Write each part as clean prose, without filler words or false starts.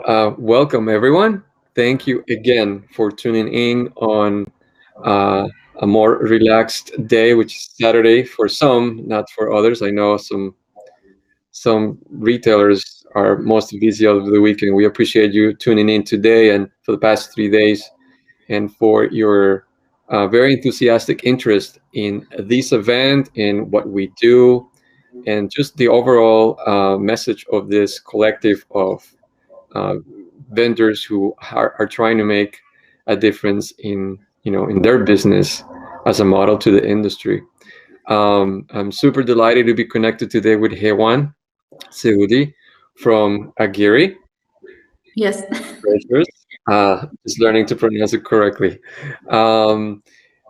Welcome everyone. Thank you again for tuning in on uh, a more relaxed day, which is Saturday for some, not for others. I know some retailers are most busy of the weekend. We appreciate you tuning in today and for the past 3 days, and for your very enthusiastic interest in this event and what we do, and just the overall message of this collective of uh, vendors who are trying to make a difference in their business as a model to the industry. I'm super delighted to be connected today with Hewan Zewdi from Agiri. Yes. Just learning to pronounce it correctly. Um,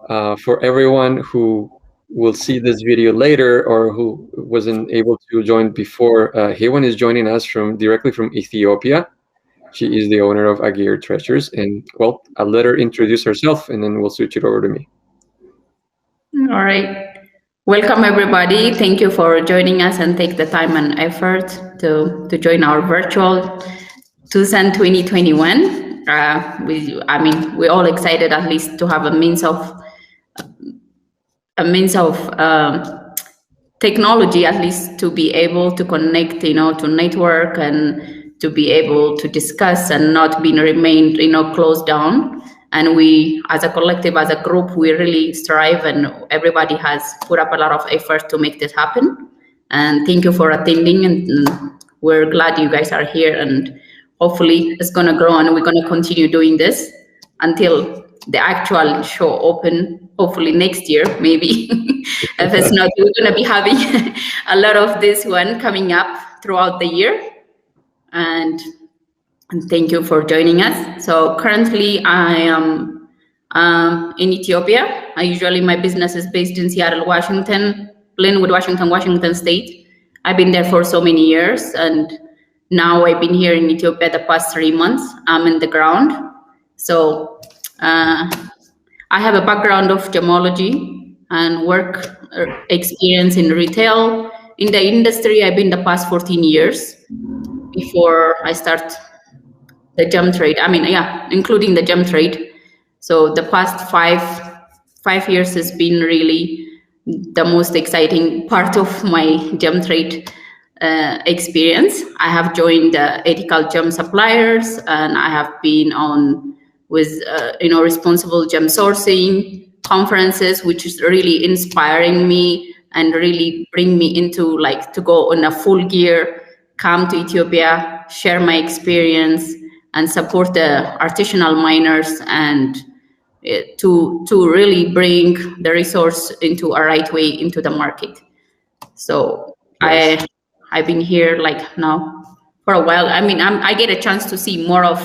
for everyone who will see this video later or who wasn't able to join before, Hewan is joining us directly from Ethiopia. She is the owner of Agir Treasures, and well, I'll let her introduce herself, and then we'll switch it over to me. All right. Welcome everybody. Thank you for joining us and take the time and effort to join our virtual Tucson 2021. We're all excited at least to have a means of technology, at least to be able to connect, to network and to be able to discuss and not being remained, closed down. And we, as a collective, as a group, we really strive, and everybody has put up a lot of effort to make this happen. And thank you for attending, and we're glad you guys are here, and hopefully it's going to grow, and we're going to continue doing this until the actual show open, hopefully next year, maybe. If it's not, we're going to be having a lot of this one coming up throughout the year. And thank you for joining us. So currently I am in Ethiopia. My business is based in Seattle, Washington, Glenwood, Washington State. I've been there for so many years, and now I've been here in Ethiopia the past 3 months. I'm in the ground. So I have a background of gemology and work experience in retail. In the industry, I've been the past 14 years before I start the gem trade. Including the gem trade. So the past five years has been really the most exciting part of my gem trade experience. I have joined ethical gem suppliers, and I have been on with responsible gem sourcing conferences, which is really inspiring me and really bring me into to go on a full gear, come to Ethiopia, share my experience, and support the artisanal miners, and to really bring the resource into a right way into the market. So yes. I've been here now for a while. I get a chance to see more of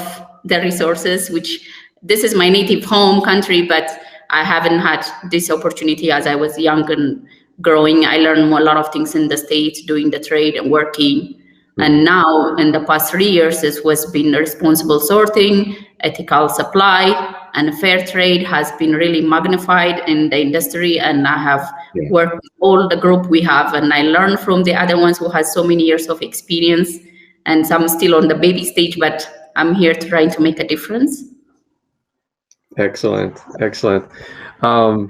the resources, which this is my native home country, but I haven't had this opportunity as I was young and growing. I learned a lot of things in the States, doing the trade and working. And now in the past 3 years, it was been responsible sorting, ethical supply, and fair trade has been really magnified in the industry. And I have worked with all the group we have, and I learned from the other ones who has so many years of experience, and some still on the baby stage, but I'm here trying to make a difference. Excellent. I'll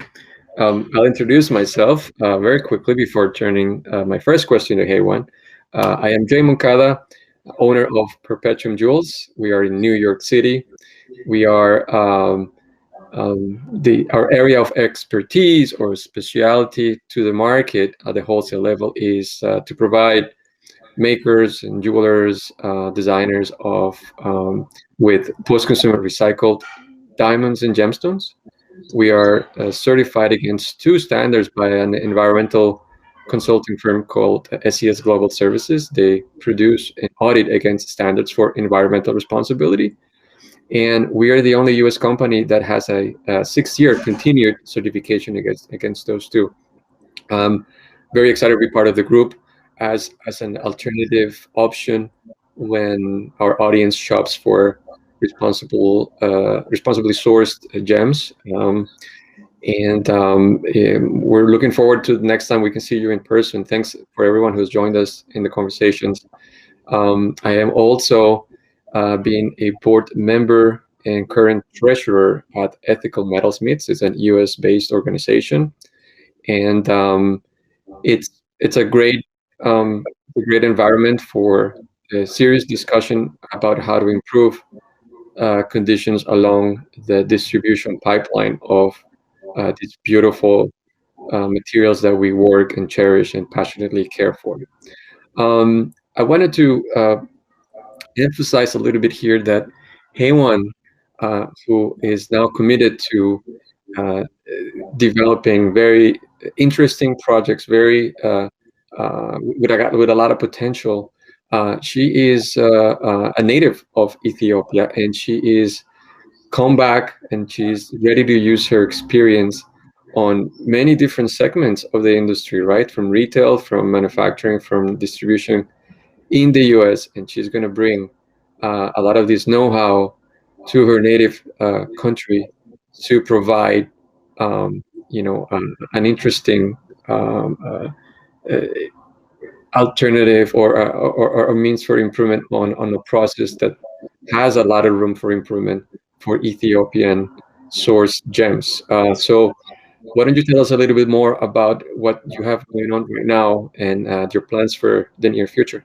introduce myself very quickly before turning my first question to Hewan. I am Jay Moncada, owner of Perpetuum Jewels. We are in New York City. We are our area of expertise or specialty to the market at the wholesale level is to provide makers and jewelers, designers of with post-consumer recycled diamonds and gemstones. We are certified against 2 standards by an environmental consulting firm called SES Global Services. They produce and audit against standards for environmental responsibility. And we are the only US company that has a 6-year continued certification against those 2. Very excited to be part of the group as an alternative option when our audience shops for responsibly sourced gems. We're looking forward to the next time we can see you in person. Thanks for everyone who's joined us in the conversations. I am also being a board member and current treasurer at Ethical Metalsmiths. It's an U.S.-based organization, and it's a great environment for a serious discussion about how to improve conditions along the distribution pipeline of these beautiful materials that we work and cherish and passionately care for. I wanted to emphasize a little bit here that Hewan, who is now committed to developing very interesting projects, very with a lot of potential. She is a native of Ethiopia, and she is come back and she's ready to use her experience on many different segments of the industry, right? From retail, from manufacturing, from distribution in the US, and she's going to bring a lot of this know-how to her native country to provide, an interesting alternative or a means for improvement on a process that has a lot of room for improvement for Ethiopian source gems. So why don't you tell us a little bit more about what you have going on right now and your plans for the near future?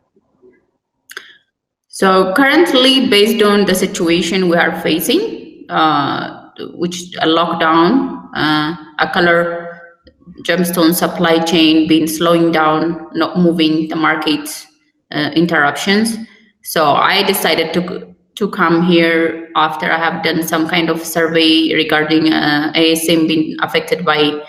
So currently, based on the situation we are facing, which a lockdown, a color gemstone supply chain been slowing down, not moving, the market interruptions. So I decided to come here after I have done some kind of survey regarding ASM being affected by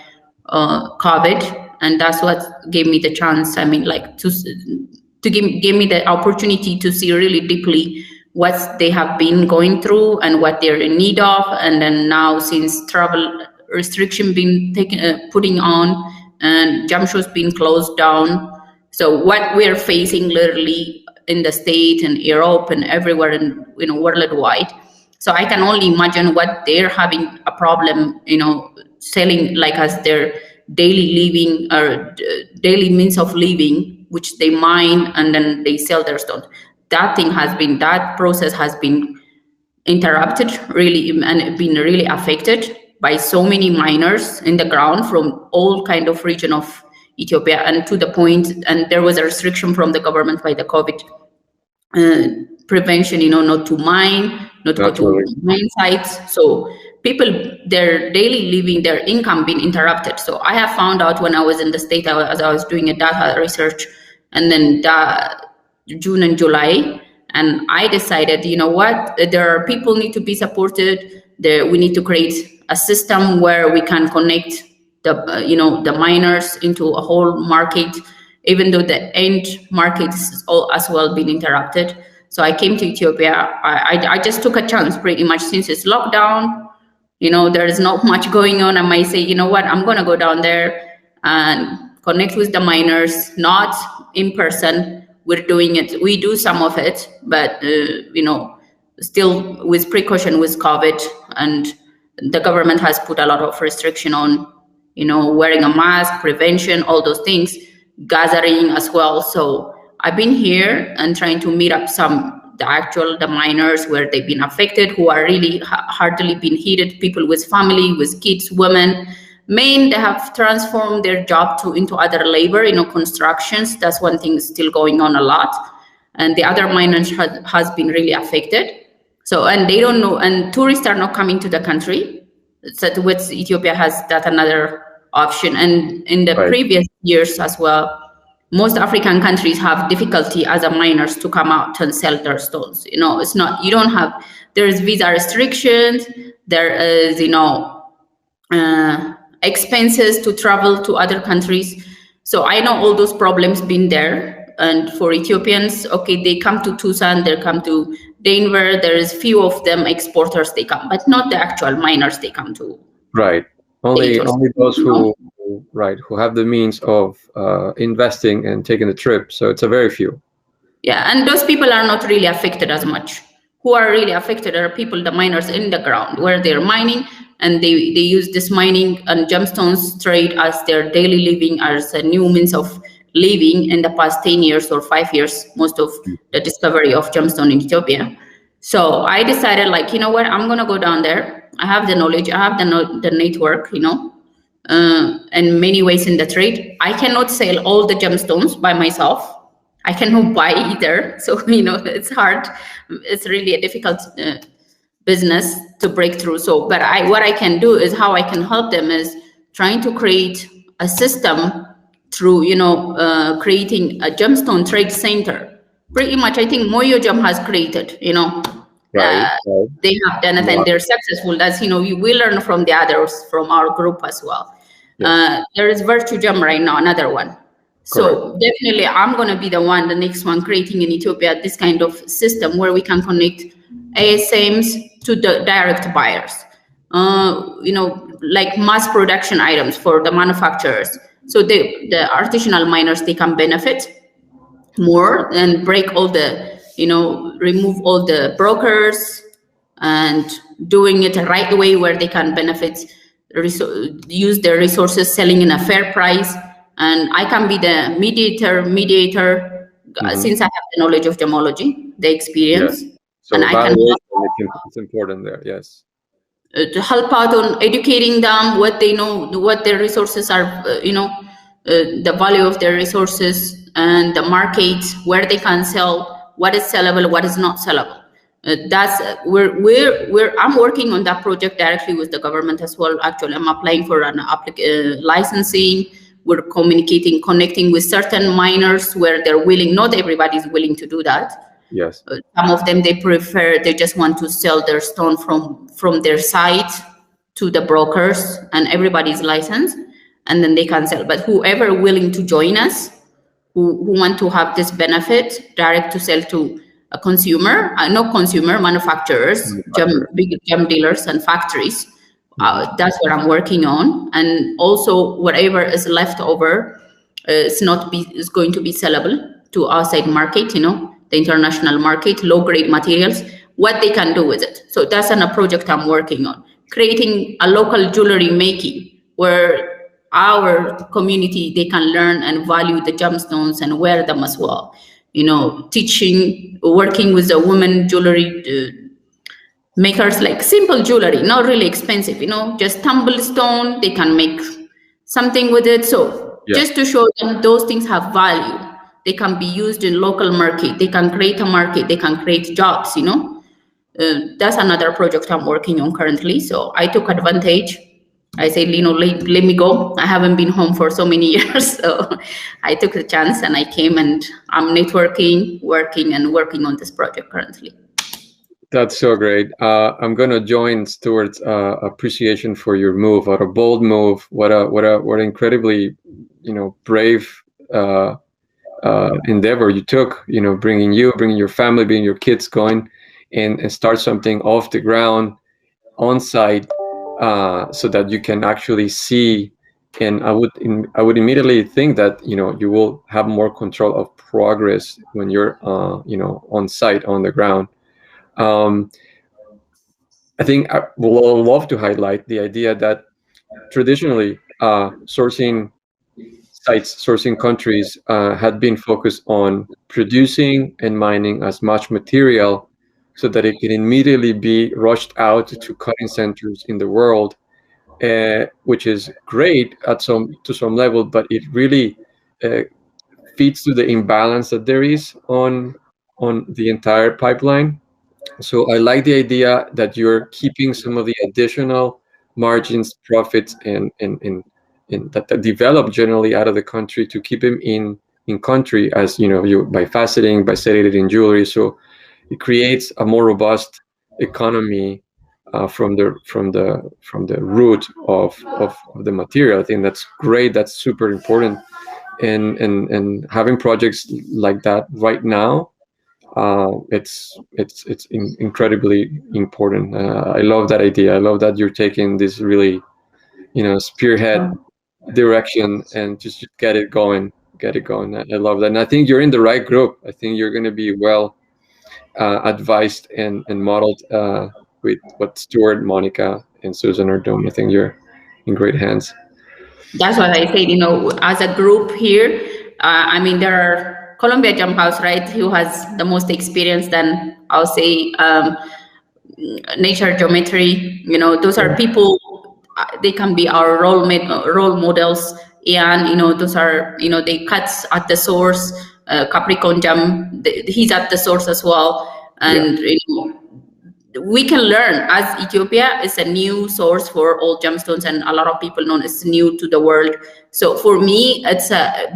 COVID, and that's what gave me the chance. I mean, like to give me the opportunity to see really deeply what they have been going through and what they're in need of. And then now, since travel restriction been putting on and jump shows being closed down, so what we're facing literally in the state and Europe and everywhere and worldwide. So I can only imagine what they're having a problem, selling like as their daily living or daily means of living, which they mine and then they sell their stones. That process has been interrupted really and been really affected by so many miners in the ground from all kind of region of Ethiopia, and to the point, and there was a restriction from the government by the COVID prevention, not to mine, not to go to mine sites. So people, their daily living, their income being interrupted. So I have found out when I was in the state, as I was doing a data research, and then June and July, and I decided, what, there are people need to be supported. We need to create a system where we can connect the miners into a whole market, even though the end market is all as well been interrupted. So I came to Ethiopia. I just took a chance pretty much, since it's lockdown. There is not much going on. I might say, what, I'm going to go down there and connect with the miners, not in person. We're doing it. We do some of it, but, still with precaution with COVID, and the government has put a lot of restriction on, wearing a mask, prevention, all those things, gathering as well. So I've been here and trying to meet up the miners where they've been affected, who are really hardly been heated, people with family, with kids, women. They have transformed their job into other labor, constructions. That's one thing still going on a lot. And the other miners has been really affected. So, and they don't know, and tourists are not coming to the country. So with Ethiopia has that another option. And in the previous years as well, most African countries have difficulty as a miners to come out and sell their stones. It's not, there is visa restrictions, there is, expenses to travel to other countries. So I know all those problems been there. And for Ethiopians, okay, they come to Tucson, they come to Denver, there is few of them exporters they come, but not the actual miners they come to. Right. Only those who have the means of investing and taking the trip. So it's a very few. Yeah, and those people are not really affected as much. Who are really affected are people, the miners in the ground, where they're mining, and they use this mining and gemstones trade as their daily living, as a new means of living in the past 10 years or 5 years, most of the discovery of gemstone in Ethiopia. So I decided, like, you know what, I'm gonna go down there. I have the knowledge, I have the network, in many ways in the trade. I cannot sell all the gemstones by myself. I cannot buy either. So it's hard. It's really a difficult business to break through. So, but what I can do is how I can help them is trying to create a system through creating a gemstone trade center. Pretty much, I think Moyo Gem has created. Right. They have done it and they're successful. That's we learn from the others, from our group as well. Yes. There is Virtue Gem right now, another one. So definitely, I'm going to be the next one, creating in Ethiopia this kind of system where we can connect ASMs to the direct buyers. Like mass production items for the manufacturers. So the artisanal miners, they can benefit more and break all the, remove all the brokers and doing it the right way where they can benefit, use their resources, selling in a fair price. And I can be the mediator, since I have the knowledge of gemology, the experience. Yes. So and I can it's important there, yes. To help out on educating them, what they know, what their resources are, the value of their resources and the market, where they can sell, what is sellable, what is not sellable. That's I'm working on that project directly with the government as well. Actually, I'm applying for an licensing. We're connecting with certain miners where they're willing. Not everybody is willing to do that. Yes. Some of them, they just want to sell their stone from their site to the brokers, and everybody's licensed, and then they can sell. But whoever willing to join us, who want to have this benefit, direct to sell to a consumer, not consumer, manufacturers, big gem dealers and factories. That's what I'm working on. And also whatever is left over is going to be sellable to outside market, the international market, low grade materials, what they can do with it. So that's a project I'm working on, creating a local jewelry making where our community, they can learn and value the gemstones and wear them as well. Teaching, working with the women jewelry makers, like simple jewelry, not really expensive, just tumble stone, they can make something with it. So just to show them those things have value, they can be used in local market, they can create a market, they can create jobs. That's another project I'm working on currently. So I took advantage. I said, let me go. I haven't been home for so many years. So I took the chance and I came, and I'm networking, working on this project currently. That's so great. I'm going to join Stuart's appreciation for your move. What a bold move. What an incredibly, brave endeavor you took, bringing your family, bringing your kids, going and start something off the ground on site, so that you can actually see. And I would immediately think that, you will have more control of progress when you're, on site, on the ground. I think I will love to highlight the idea that traditionally sourcing countries had been focused on producing and mining as much material so that it can immediately be rushed out to cutting centers in the world, which is great to some level, but it really feeds to the imbalance that there is on the entire pipeline. So I like the idea that you're keeping some of the additional margins, profits, and that develop generally out of the country, to keep them in country, as you by faceting, by setting it in jewelry. So it creates a more robust economy from the root of the material. I think that's great. That's super important, and having projects like that right now. It's incredibly important. I love that idea. I love that you're taking this really, spearhead direction and just get it going. I love that, and I think you're in the right group. I think you're going to be well advised and modeled with what Stuart, Monica, and Susan are doing. I think you're in great hands. That's what I said. As a group here, there are Columbia Jump House, right? Who has the most experience? Then I'll say nature geometry. Those are people. They can be our role models, and those are they cuts at the source. Capricorn Jump, he's at the source as well, and we can learn. As Ethiopia is a new source for all gemstones, and a lot of people know it's new to the world. So for me, it's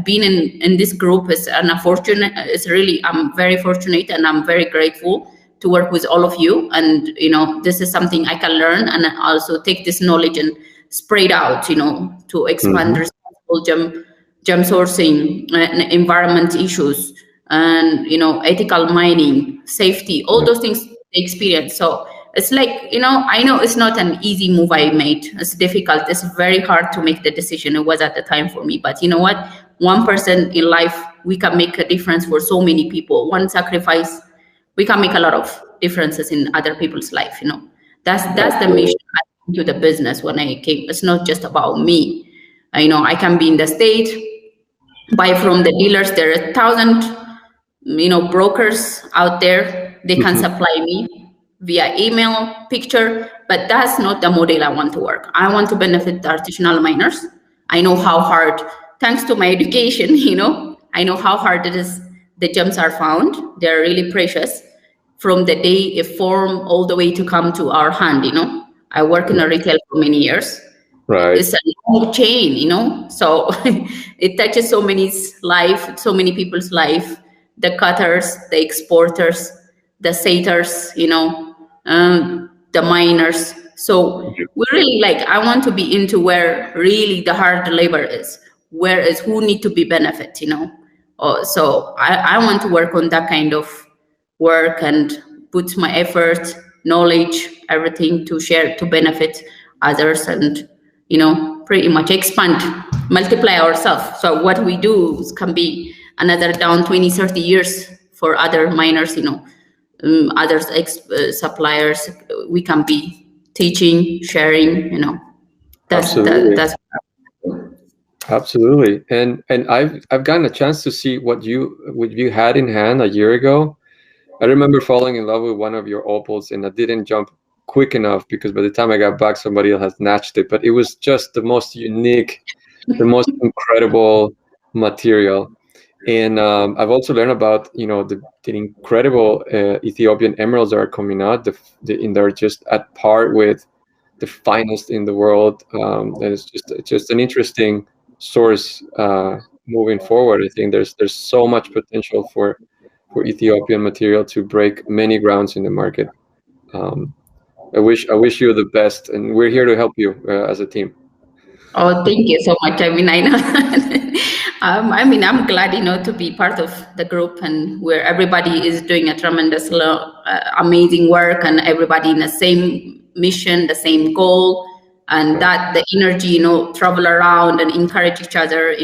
being in this group is an unfortunate. It's really, I'm very fortunate and I'm very grateful to work with all of you. And this is something I can learn and also take this knowledge and spread out. To expand responsible gem sourcing and environment issues, and ethical mining, safety, all those things experience. So it's like, I know it's not an easy move I made. It's difficult. It's very hard to make the decision. It was at the time for me. But you know what? One person in life, we can make a difference for so many people. One sacrifice, we can make a lot of differences in other people's life. That's the mission to the business when I came. It's not just about me. I can be in the state, buy from the dealers. There are 1,000 brokers out there. They can supply me via email, picture, but that's not the model I want to work. I want to benefit the artisanal miners. I know how hard, thanks to my education, I know how hard it is. The gems are found. They're really precious from the day it form all the way to come to our hand. I work in a retail for many years. Right. It's a long chain, so it touches so many people's life, the cutters, the exporters, the satyrs, the miners. So we really I want to be into where really the hard labor is, where is who need to be benefit, so I want to work on that kind of work and put my effort, knowledge, everything to share, to benefit others, and pretty much expand, multiply ourselves. So what we do can be another down 20, 30 years for other miners, others suppliers. We can be teaching, sharing, that's Absolutely. And I've gotten a chance to see what you had in hand a year ago. I remember falling in love with one of your opals, and I didn't jump quick enough because by the time I got back, somebody else had snatched it. But it was just the most unique, the most incredible material. And I've also learned about the incredible Ethiopian emeralds that are coming out. And they're just at par with the finest in the world. And it's just an interesting source moving forward. I think there's so much potential for Ethiopian material to break many grounds in the market. I wish you the best, and we're here to help you as a team. Oh, thank you so much. I mean, I know. I'm glad, to be part of the group, and where everybody is doing a tremendous, amazing work, and everybody in the same mission, the same goal, and that the energy, travel around and encourage each other,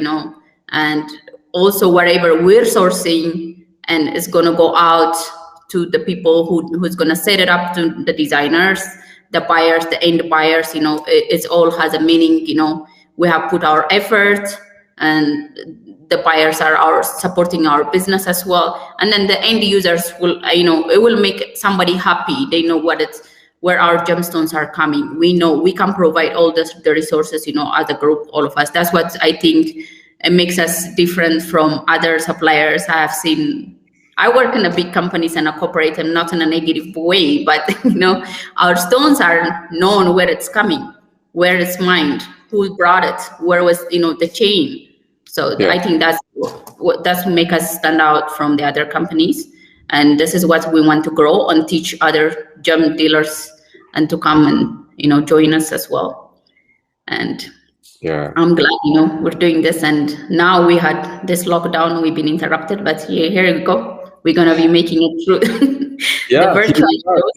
and also wherever we're sourcing, and it's going to go out to the people who's going to set it up, to the designers, the buyers, the end buyers. It all has a meaning. We have put our effort, and the buyers are supporting our business as well. And then the end users will, it will make somebody happy. They know where our gemstones are coming. We know we can provide all the resources, as a group, all of us. That's what I think it makes us different from other suppliers I have seen. I work in a big companies and a corporate, and not in a negative way, but our stones are known where it's coming, where it's mined, who brought it, where was the chain. So I think that's what make us stand out from the other companies, and this is what we want to grow and teach other gem dealers, and to come and join us as well. And I'm glad we're doing this, and now we had this lockdown, we've been interrupted, but here we go. We're gonna be making it through the virtual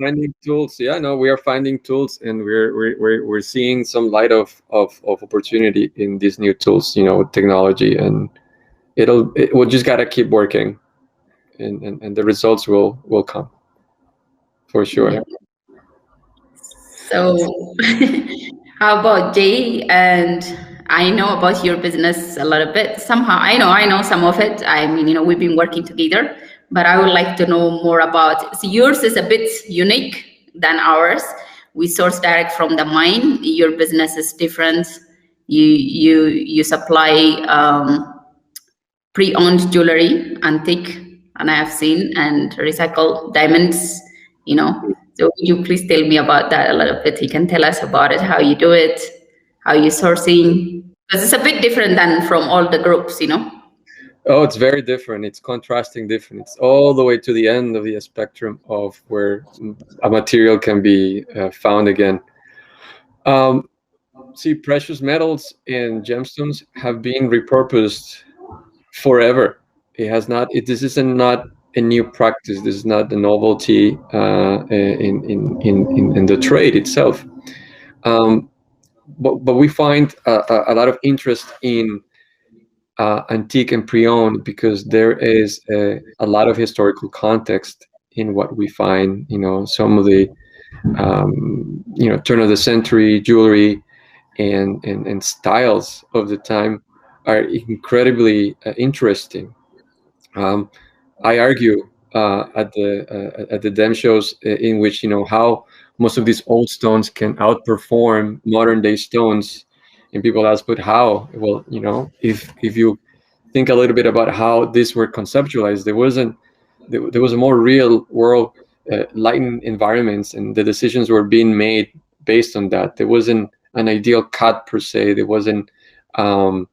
finding tools. We are finding tools, and we're seeing some light of opportunity in these new tools, technology, and we'll just gotta keep working, and the results will come for sure. Yeah. So how about Jay and I know about your business a little bit. Somehow, I know some of it. I mean, we've been working together, but I would like to know more about. So yours is a bit unique than ours. We source direct from the mine. Your business is different. You supply pre-owned jewelry, antique, and I have seen, and recycled diamonds. So would you please tell me about that a little bit? You can tell us about it, how you do it, how you sourcing, because it's a bit different than from all the groups. Oh, it's very different. It's contrasting different. It's all the way to the end of the spectrum of where a material can be found again. See, precious metals and gemstones have been repurposed forever. It has not. This is not a new practice. This is not the novelty in the trade itself. But we find a lot of interest in antique and pre-owned because there is a lot of historical context in what we find. Some of the turn of the century jewelry and styles of the time are incredibly interesting. I argue at the dem shows in which how most of these old stones can outperform modern day stones, and people ask, but how? Well, if you think a little bit about how these were conceptualized, there was a more real world lighting environments, and the decisions were being made based on that. There wasn't an ideal cut per se. There wasn't a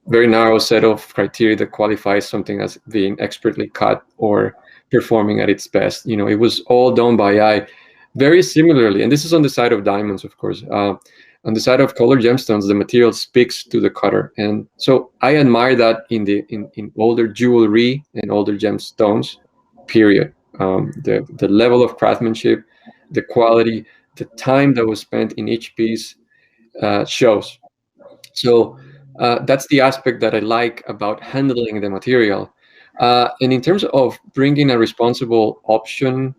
very narrow set of criteria that qualifies something as being expertly cut or performing at its best. It was all done by eye. Very similarly, and this is on the side of diamonds, of course. On the side of colored gemstones, the material speaks to the cutter, and so I admire that in older jewelry and older gemstones. Period. The level of craftsmanship, the quality, the time that was spent in each piece shows. So that's the aspect that I like about handling the material. And in terms of bringing a responsible option,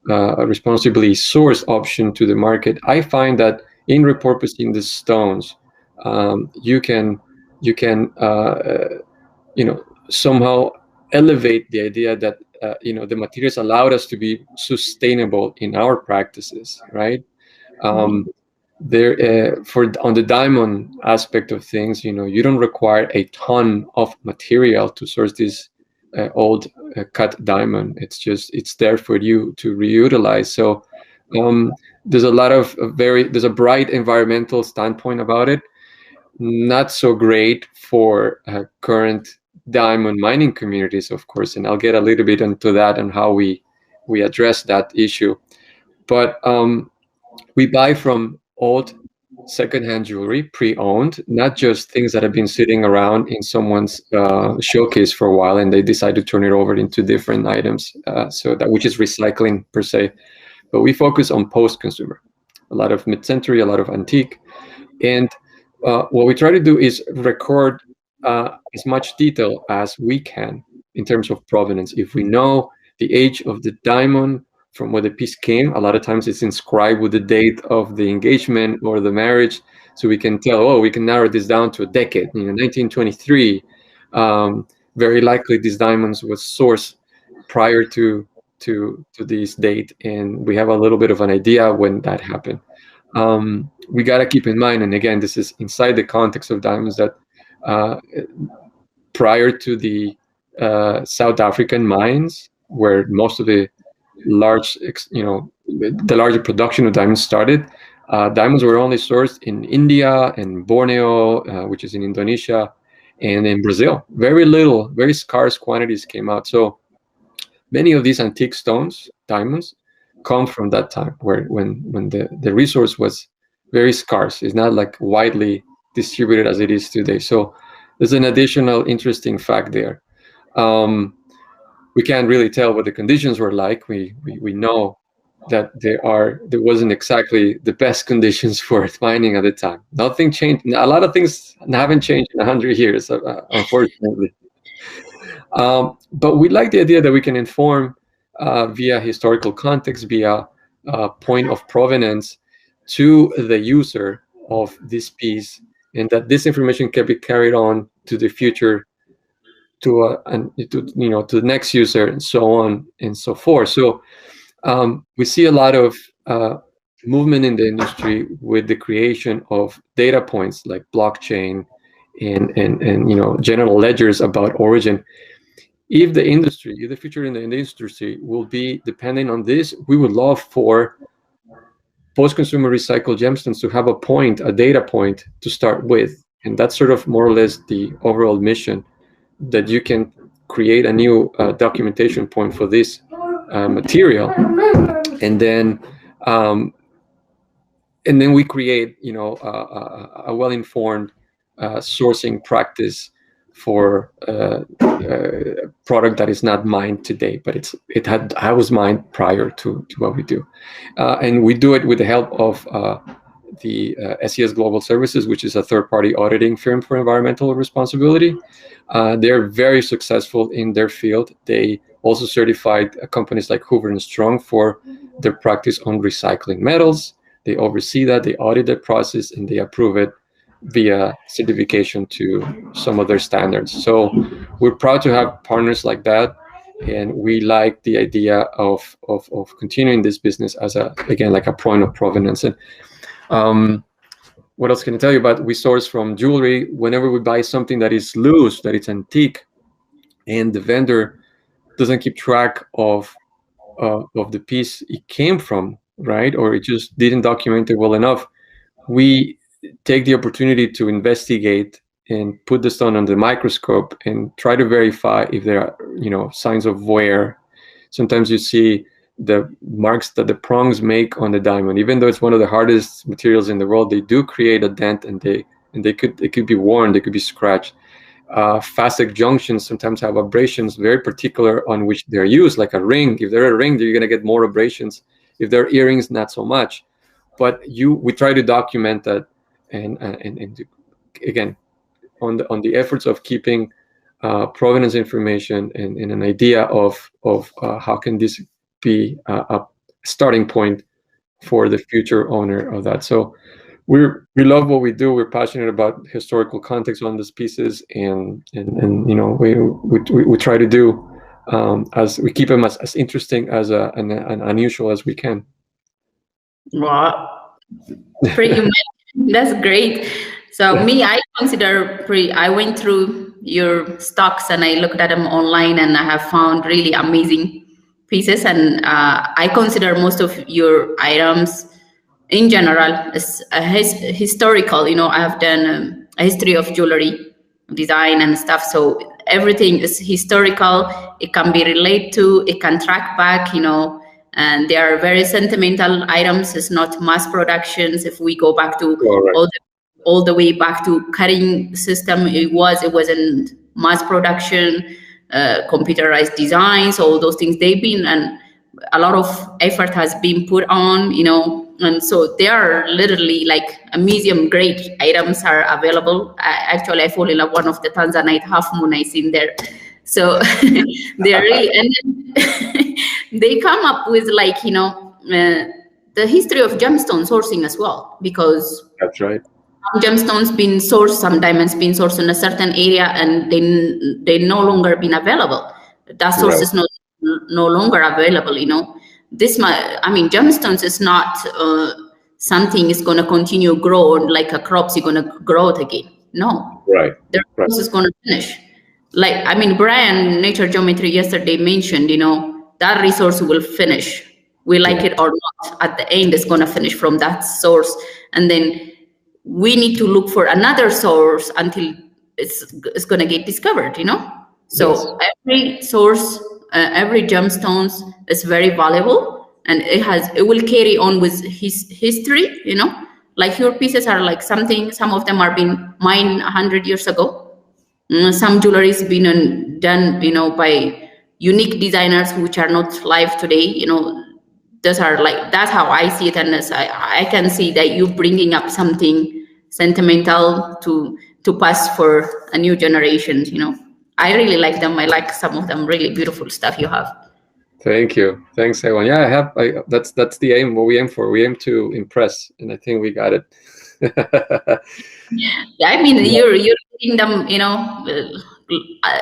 a responsibly sourced option to the market, I find that in repurposing the stones, you can somehow elevate the idea that the materials allowed us to be sustainable in our practices, right? On the diamond aspect of things, you don't require a ton of material to source this old cut diamond. It's there for you to reutilize. So there's a bright environmental standpoint about it. Not so great for current diamond mining communities, of course, and I'll get a little bit into that and how we address that issue. But we buy from old secondhand jewelry, pre-owned, not just things that have been sitting around in someone's showcase for a while and they decide to turn it over into different items, which is recycling per se. But we focus on post-consumer, a lot of mid-century, a lot of antique, and what we try to do is record as much detail as we can in terms of provenance. If we know the age of the diamond from where the piece came, a lot of times it's inscribed with the date of the engagement or the marriage, so we can tell, we can narrow this down to a decade, 1923. Very likely these diamonds was sourced prior to this date, and we have a little bit of an idea when that happened. We got to keep in mind, and again, this is inside the context of diamonds, that prior to the South African mines, where most of the larger production of diamonds started, diamonds were only sourced in India and Borneo, which is in Indonesia, and in Brazil. Very little, very scarce quantities came out. So many of these antique stones, diamonds, come from that time when the resource was very scarce. It's not like widely distributed as it is today. So there's an additional interesting fact there. We can't really tell what the conditions were like. We know that there wasn't exactly the best conditions for mining at the time. Nothing changed. A lot of things haven't changed in 100 years, unfortunately. But we like the idea that we can inform via historical context, via point of provenance to the user of this piece, and that this information can be carried on to the future, to to the next user, and so on and so forth. So we see a lot of movement in the industry with the creation of data points like blockchain and general ledgers about origin. If the future in the industry will be depending on this, we would love for post-consumer recycled gemstones to have a data point to start with. And that's sort of more or less the overall mission, that you can create a new documentation point for this material. And then we create, a well-informed sourcing practice for a product that is not mined today, but I was mined prior to what we do, and we do it with the help of the SES Global Services, which is a third-party auditing firm for environmental responsibility. They're very successful in their field. They also certified companies like Hoover and Strong for their practice on recycling metals. They oversee that, they audit the process, and they approve it via certification to some of their standards. So we're proud to have partners like that, and we like the idea of continuing this business as like a point of provenance. And what else can I tell you about? We source from jewelry. Whenever we buy something that is loose, that it's antique, and the vendor doesn't keep track of the piece it came from, right, or it just didn't document it well enough, we take the opportunity to investigate and put the stone under the microscope and try to verify if there are, signs of wear. Sometimes you see the marks that the prongs make on the diamond. Even though it's one of the hardest materials in the world, they do create a dent, and it could be worn, they could be scratched. Facet junctions sometimes have abrasions, very particular on which they're used, like a ring. If they're a ring, you're going to get more abrasions. If they're earrings, not so much. But we try to document that, and again, on the efforts of keeping provenance information and an idea of how can this be a starting point for the future owner of that. So we love what we do. We're passionate about historical context on these pieces, and we try to do as we keep them as interesting as and unusual as we can. Wow, pretty much. That's great. So I consider I went through your stocks and I looked at them online, and I have found really amazing pieces. And I consider most of your items in general as historical. I have done a history of jewelry design and stuff. So everything is historical. It can be related to, it can track back, and they are very sentimental items. It's not mass productions. If we go back to all the way back to cutting system, it wasn't mass production, computerized designs, all those things. They've been, and a lot of effort has been put on, and so they are literally like a museum grade items are available. Actually, I fall in love one of the Tanzanite half moon I seen there. So they're really, and then they come up with the history of gemstone sourcing as well, because that's right. Some gemstones been sourced, some diamonds been sourced in a certain area, and they no longer been available. That source is no longer available. Gemstones is not something is going to continue grow like a crops. You're going to grow it again. No, the process is going to finish. Brian, Nature Geometry, yesterday mentioned, that resource will finish. We like it or not. At the end, it's going to finish from that source, and then we need to look for another source until it's going to get discovered. So every source, every gemstones is very valuable, and it will carry on with his history. Like your pieces are like something. Some of them are being mined 100 years ago. Some jewelry is been done, by unique designers which are not live today. Those are that's how I see it, and I can see that you bringing up something sentimental to pass for a new generation. I really like them. I like some of them. Really beautiful stuff you have. Thank you. Thanks, Hewan. Yeah, that's the aim. What we aim for. We aim to impress, and I think we got it. I mean, you're letting them,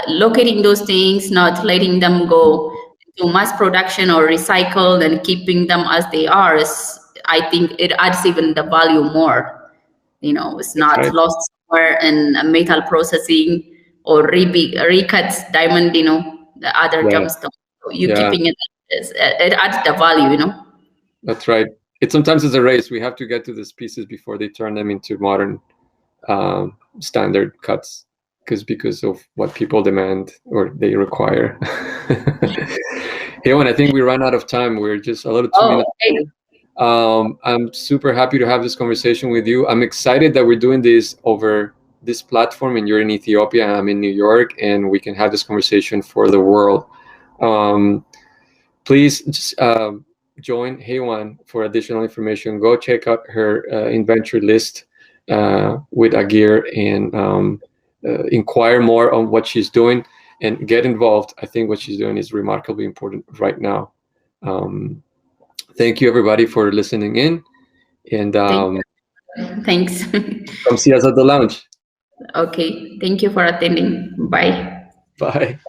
locating those things, not letting them go to mass production or recycled, and keeping them as they are. I think it adds even the value more. It's That's not right. lost somewhere in metal processing or recuts diamond. The other Yeah, gemstone. So you yeah, keeping it, it adds the value. that's right. It sometimes is a race. We have to get to these pieces before they turn them into modern standard cuts, because of what people demand or they require. Hewan, I think we ran out of time. We're just a little 2 minutes. Oh, okay. I'm super happy to have this conversation with you. I'm excited that we're doing this over this platform, and you're in Ethiopia and I'm in New York, and we can have this conversation for the world. Please just join Hewan for additional information. Go check out her inventory list with Agir, and inquire more on what she's doing and get involved. I think what she's doing is remarkably important right now. Thank you, everybody, for listening in, and Thanks. come see us at the lounge. Okay. Thank you for attending. Bye. Bye.